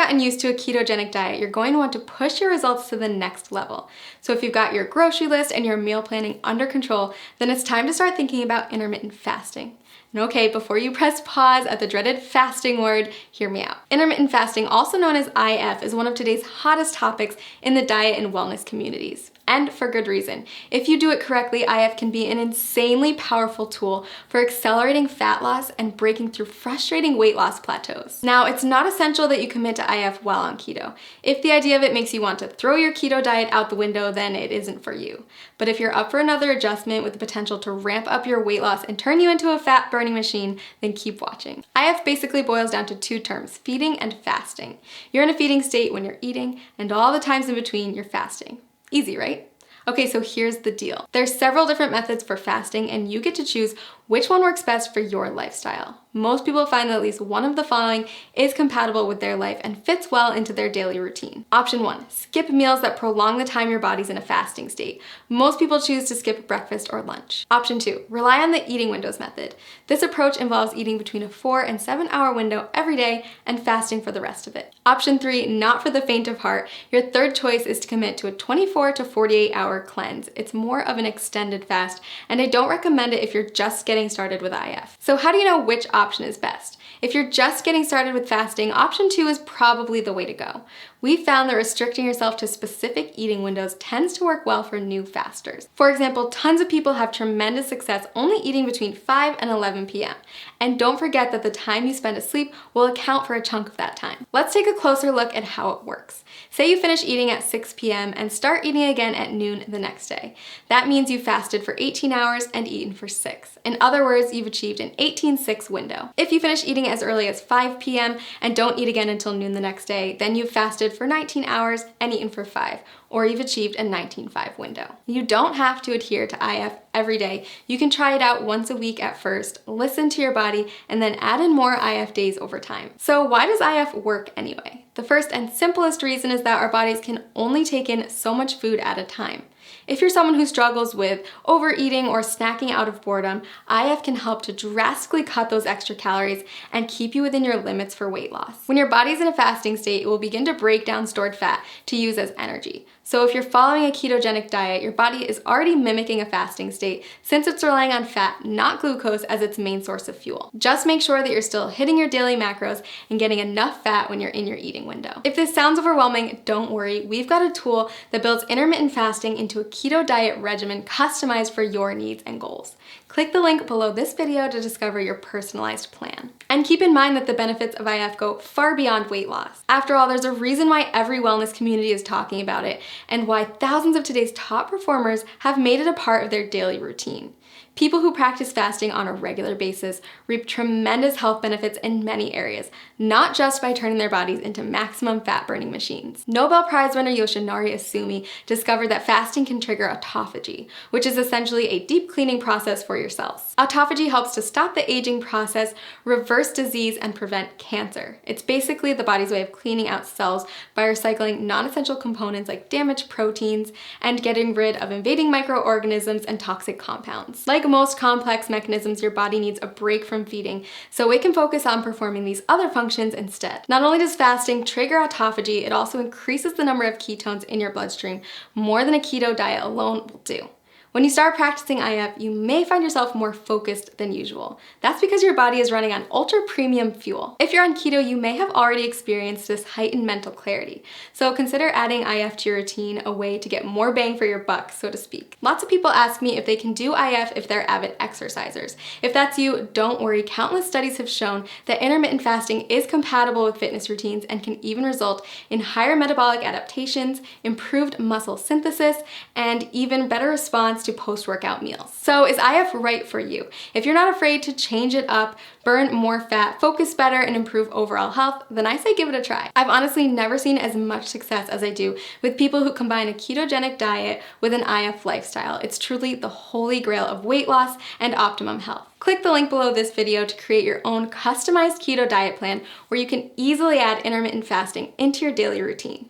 gotten used to a ketogenic diet, you're going to want to push your results to the next level. So if you've got your grocery list and your meal planning under control, then it's time to start thinking about intermittent fasting. And okay, before you press pause at the dreaded fasting word, hear me out. Intermittent fasting, also known as IF, is one of today's hottest topics in the diet and wellness communities. And for good reason. If you do it correctly, IF can be an insanely powerful tool for accelerating fat loss and breaking through frustrating weight loss plateaus. Now, it's not essential that you commit to IF while on keto. If the idea of it makes you want to throw your keto diet out the window, then it isn't for you. But if you're up for another adjustment with the potential to ramp up your weight loss and turn you into a fat burning machine, then keep watching. IF basically boils down to two terms, feeding and fasting. You're in a feeding state when you're eating, and all the times in between, you're fasting. Easy, right? Okay, so here's the deal. There's several different methods for fasting, and you get to choose which one works best for your lifestyle. Most people find that at least one of the following is compatible with their life and fits well into their daily routine. Option 1, skip meals that prolong the time your body's in a fasting state. Most people choose to skip breakfast or lunch. Option 2, rely on the eating windows method. This approach involves eating between a 4 and 7 hour window every day and fasting for the rest of it. Option 3, not for the faint of heart. Your third choice is to commit to a 24 to 48 hour cleanse. It's more of an extended fast, and I don't recommend it if you're just getting started with IF. So how do you know which option is best? If you're just getting started with fasting, option 2 is probably the way to go. We found that restricting yourself to specific eating windows tends to work well for new fasters. For example, tons of people have tremendous success only eating between 5 and 11 p.m. And don't forget that the time you spend asleep will account for a chunk of that time. Let's take a closer look at how it works. Say you finish eating at 6 p.m. and start eating again at noon the next day. That means you fasted for 18 hours and eaten for 6. In other words, you've achieved an 18-6 window. If you finish eating as early as 5 p.m. and don't eat again until noon the next day, then you've fasted for 19 hours and eaten for 5, or you've achieved a 19-5 window. You don't have to adhere to IF every day. You can try it out once a week at first, listen to your body, and then add in more IF days over time. So why does IF work anyway? The first and simplest reason is that our bodies can only take in so much food at a time. If you're someone who struggles with overeating or snacking out of boredom, IF can help to drastically cut those extra calories and keep you within your limits for weight loss. When your body's in a fasting state, it will begin to break down stored fat to use as energy. So if you're following a ketogenic diet, your body is already mimicking a fasting state since it's relying on fat, not glucose, as its main source of fuel. Just make sure that you're still hitting your daily macros and getting enough fat when you're in your eating window. If this sounds overwhelming, don't worry. We've got a tool that builds intermittent fasting into a keto diet regimen customized for your needs and goals. Click the link below this video to discover your personalized plan. And keep in mind that the benefits of IF go far beyond weight loss. After all, there's a reason why every wellness community is talking about it, and why thousands of today's top performers have made it a part of their daily routine. People who practice fasting on a regular basis reap tremendous health benefits in many areas, not just by turning their bodies into maximum fat-burning machines. Nobel Prize winner Yoshinari Asumi discovered that fasting can trigger autophagy, which is essentially a deep cleaning process for your cells. Autophagy helps to stop the aging process, reverse disease, and prevent cancer. It's basically the body's way of cleaning out cells by recycling non-essential components like damaged proteins and getting rid of invading microorganisms and toxic compounds. Like most complex mechanisms, your body needs a break from feeding, so it can focus on performing these other functions instead. Not only does fasting trigger autophagy, it also increases the number of ketones in your bloodstream more than a keto diet alone will do. When you start practicing IF, you may find yourself more focused than usual. That's because your body is running on ultra premium fuel. If you're on keto, you may have already experienced this heightened mental clarity. So consider adding IF to your routine, a way to get more bang for your buck, so to speak. Lots of people ask me if they can do IF if they're avid exercisers. If that's you, don't worry. Countless studies have shown that intermittent fasting is compatible with fitness routines and can even result in higher metabolic adaptations, improved muscle synthesis, and even better response to post-workout meals. So is IF right for you? If you're not afraid to change it up, burn more fat, focus better, and improve overall health, then I say give it a try. I've honestly never seen as much success as I do with people who combine a ketogenic diet with an IF lifestyle. It's truly the holy grail of weight loss and optimum health. Click the link below this video to create your own customized keto diet plan where you can easily add intermittent fasting into your daily routine.